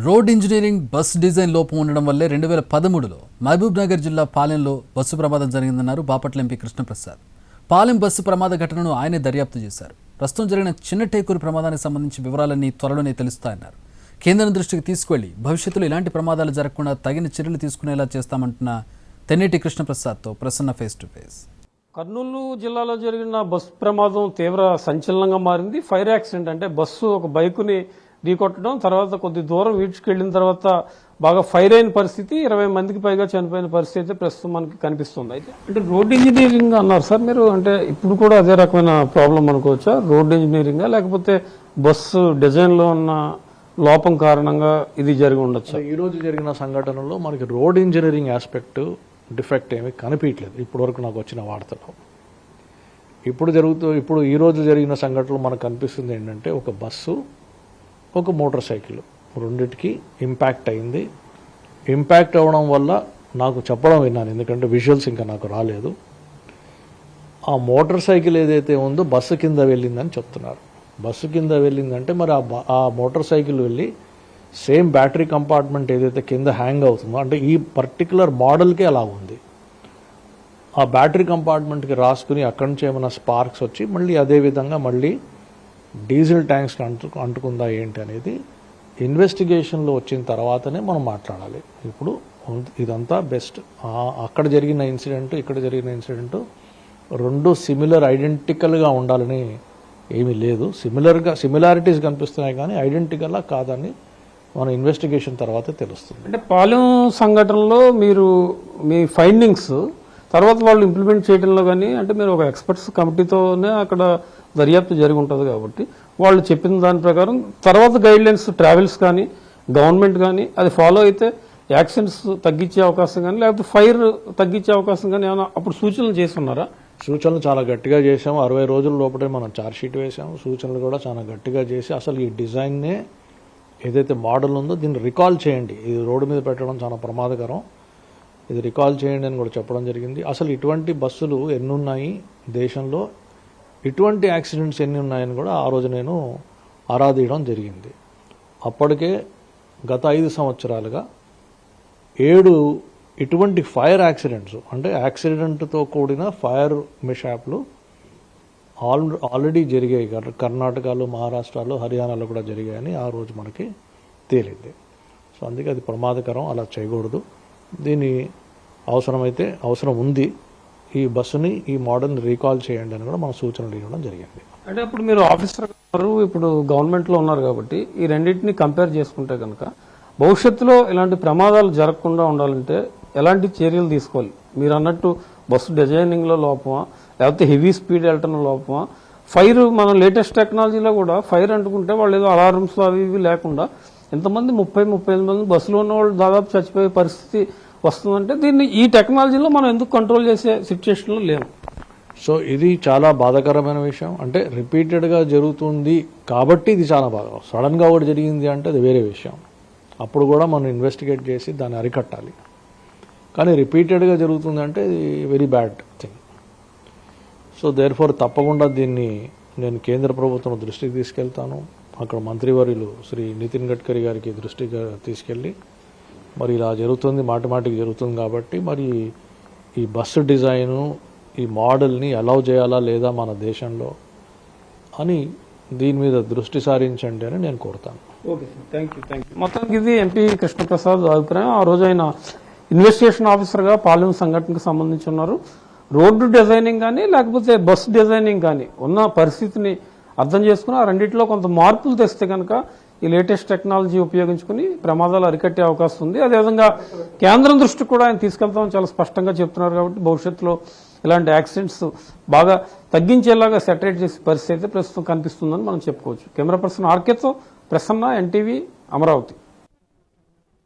Road engineering bus design లోపం ఉండడం వల్లే 2013లో మహబూబ్ నగర్ జిల్లా పాలెంలో బస్సు ప్రమాదం జరిగిందన్నారు బాపట్ల ఎంపీ కృష్ణప్రసాద్. పాలెం బస్సు ప్రమాద ఘటనను ఆయనే దర్యాప్తు చేశారు. ప్రస్తుతం జరిగిన చిన్న టేకూరు ప్రమాదానికి సంబంధించి వివరాలన్నీ త్వరలోనే తెలుస్తాయన్నారు. కేంద్రం దృష్టికి తీసుకువెళ్లి భవిష్యత్తులో ఇలాంటి ప్రమాదాలు జరగకుండా తగిన చర్యలు తీసుకునేలా చేస్తామంటున్న తెన్నేటి కృష్ణప్రసాద్తో Prasanna face to face. Kurnool జిల్లాలో జరిగిన బస్సు ప్రమాదం తీవ్ర సంచలనంగా మారింది. ఫైర్ యాక్సిడెంట్ అంటే బస్సు ఒక బైకుని ఢీకొట్టడం, తర్వాత కొద్ది దూరం ఈడ్చుకెళ్లిన తర్వాత బాగా ఫైర్ అయిన పరిస్థితి, 20 మందికి పైగా చనిపోయిన పరిస్థితి అయితే ప్రస్తుతం మనకి కనిపిస్తుంది. అయితే అంటే రోడ్ ఇంజనీరింగ్ అన్నారు సార్ మీరు, అంటే ఇప్పుడు కూడా అదే రకమైన ప్రాబ్లం అనుకోవచ్చా? రోడ్ ఇంజనీరింగా లేకపోతే బస్సు డిజైన్ లో ఉన్న లోపం కారణంగా ఇది జరిగి ఉండొచ్చు? ఈ రోజు జరిగిన సంఘటనలో మనకి రోడ్ ఇంజనీరింగ్ ఆస్పెక్ట్ డిఫెక్ట్ ఏమీ కనిపించలేదు ఇప్పటివరకు నాకు వచ్చిన వార్తలో. ఇప్పుడు ఈ రోజు జరిగిన సంఘటనలో మనకు కనిపిస్తుంది ఏంటంటే ఒక బస్సు ఒక మోటార్ సైకిల్ రెండింటికి ఇంపాక్ట్ అయింది. ఇంపాక్ట్ అవ్వడం వల్ల నాకు చెప్పడం విన్నాను, ఎందుకంటే విజువల్స్ ఇంకా నాకు రాలేదు. ఆ మోటార్ సైకిల్ ఏదైతే ఉందో బస్సు కింద వెళ్ళిందని చెప్తున్నారు. బస్సు కింద వెళ్ళిందంటే మరి ఆ మోటార్ సైకిల్ వెళ్ళి సేమ్ బ్యాటరీ కంపార్ట్మెంట్ ఏదైతే కింద హ్యాంగ్ అవుతుందో, అంటే ఈ పర్టికులర్ మోడల్కే అలా ఉంది, ఆ బ్యాటరీ కంపార్ట్మెంట్కి రాసుకుని అక్కడి నుంచి ఏమైనా స్పార్క్స్ వచ్చి మళ్ళీ అదే విధంగా మళ్ళీ డీజిల్ ట్యాంక్స్కి అంటుకుందా ఏంటి అనేది ఇన్వెస్టిగేషన్లో వచ్చిన తర్వాతనే మనం మాట్లాడాలి. ఇప్పుడు ఇదంతా బెస్ట్. అక్కడ జరిగిన ఇన్సిడెంట్ ఇక్కడ జరిగిన ఇన్సిడెంట్ రెండు ఐడెంటికల్గా ఉండాలని ఏమీ లేదు. సిమిలారిటీస్ కనిపిస్తున్నాయి కానీ ఐడెంటికల్లా కాదని మన ఇన్వెస్టిగేషన్ తర్వాతే తెలుస్తుంది. అంటే పాలెం సంఘటనలో మీరు మీ ఫైండింగ్స్ తర్వాత వాళ్ళు ఇంప్లిమెంట్ చేయడంలో కానీ, అంటే మీరు ఒక ఎక్స్పర్ట్స్ కమిటీతోనే అక్కడ దర్యాప్తు జరిగి ఉంటుంది కాబట్టి వాళ్ళు చెప్పిన దాని ప్రకారం తర్వాత గైడ్ లైన్స్ ట్రావెల్స్ కానీ గవర్నమెంట్ కానీ అది ఫాలో అయితే యాక్సిడెంట్స్ తగ్గించే అవకాశం కానీ లేకపోతే ఫైర్ తగ్గించే అవకాశం కానీ ఏమైనా అప్పుడు సూచనలు చేస్తున్నారా? సూచనలు చాలా గట్టిగా చేసాము. 60 రోజుల లోపలే మనం ఛార్జ్ షీట్ వేసాము. సూచనలు కూడా చాలా గట్టిగా చేసి అసలు ఈ డిజైన్నే ఏదైతే మోడల్ ఉందో దీన్ని రికాల్ చేయండి, ఇది రోడ్డు మీద పెట్టడం చాలా ప్రమాదకరం, ఇది రికాల్ చేయండి అని కూడా చెప్పడం జరిగింది. అసలు ఇటువంటి బస్సులు ఎన్ని ఉన్నాయి దేశంలో, ఇటువంటి యాక్సిడెంట్స్ ఎన్ని ఉన్నాయని కూడా ఆ రోజు నేను ఆరాధీయడం జరిగింది. అప్పటికే గత 5 సంవత్సరాలుగా 7 ఇటువంటి ఫైర్ యాక్సిడెంట్స్, అంటే యాక్సిడెంట్తో కూడిన ఫైర్ మిషాప్లు ఆల్రెడీ జరిగాయి. కర్ణాటకలో, మహారాష్ట్రలో, హర్యానాలో కూడా జరిగాయని ఆ రోజు మనకి తేలింది. సో అందుకే అది ప్రమాదకరం, అలా చేయకూడదు. దీని అవసరం ఉంది, ఈ బస్సుని ఈ మోడల్ని రీకాల్ చేయండి అని కూడా మన సూచనలు ఇవ్వడం జరిగింది. అంటే ఇప్పుడు మీరు ఆఫీసర్ గారు ఇప్పుడు గవర్నమెంట్లో ఉన్నారు కాబట్టి ఈ రెండింటిని కంపేర్ చేసుకుంటే కనుక భవిష్యత్తులో ఇలాంటి ప్రమాదాలు జరగకుండా ఉండాలంటే ఎలాంటి చర్యలు తీసుకోవాలి? మీరు అన్నట్టు బస్సు డిజైనింగ్లో లోపమా లేకపోతే హెవీ స్పీడ్ వెళ్ళటం లోపమా? ఫైర్ మన లేటెస్ట్ టెక్నాలజీలో కూడా ఫైర్ అంటుకుంటే వాళ్ళు ఏదో అలారమ్స్ అవి ఇవి లేకుండా ఎంతమంది 30-35 మంది బస్సులో ఉన్న వాళ్ళు దాదాపు చచ్చిపోయే పరిస్థితి వస్తుందంటే దీన్ని ఈ టెక్నాలజీలో మనం ఎందుకు కంట్రోల్ చేసే సిచ్యుయేషన్లో లేము? సో ఇది చాలా బాధాకరమైన విషయం. అంటే రిపీటెడ్గా జరుగుతుంది కాబట్టి ఇది చాలా బాధ. సడన్గా ఒకటి జరిగింది అంటే అది వేరే విషయం, అప్పుడు కూడా మనం ఇన్వెస్టిగేట్ చేసి దాన్ని అరికట్టాలి. కానీ రిపీటెడ్గా జరుగుతుంది అంటే ఇది very bad thing. So therefore తప్పకుండా దీన్ని నేను కేంద్ర ప్రభుత్వం దృష్టికి తీసుకెళ్తాను. అక్కడ మంత్రివర్యులు శ్రీ నితిన్ గడ్కరీ గారికి దృష్టికి తీసుకెళ్ళి మరి ఇలా జరుగుతుంది, మాటికి జరుగుతుంది కాబట్టి మరి ఈ బస్సు డిజైను ఈ మోడల్ని అలౌ చేయాలా లేదా మన దేశంలో అని దీని మీద దృష్టి సారించండి అని నేను కోరుతాను. Okay sir, thank you. మొత్తానికి ఇది ఎంపీ కృష్ణప్రసాద్ అభిప్రాయం. ఆ రోజు ఆయన ఇన్వెస్టిగేషన్ ఆఫీసర్గా పాలెం సంఘటనకు సంబంధించి ఉన్నారు. రోడ్డు డిజైనింగ్ కానీ లేకపోతే బస్సు డిజైనింగ్ కానీ ఉన్న పరిస్థితిని అర్థం చేసుకుని ఆ రెండింటిలో కొంత మార్పులు తెస్తే కనుక ఈ లేటెస్ట్ టెక్నాలజీ ఉపయోగించుకుని ప్రమాదాలు అరికట్టే అవకాశం ఉంది. అదేవిధంగా కేంద్రం దృష్టికి కూడా ఆయన తీసుకెళ్తామని చాలా స్పష్టంగా చెప్తున్నారు కాబట్టి భవిష్యత్తులో ఇలాంటి యాక్సిడెంట్స్ బాగా తగ్గించేలాగా సెటరేట్ చేసే పరిస్థితి అయితే ప్రస్తుతం కనిపిస్తుందని మనం చెప్పుకోవచ్చు. కెమెరా పర్సన్ ఆర్కేతో ప్రసన్న, ఎన్టీవీ, అమరావతి.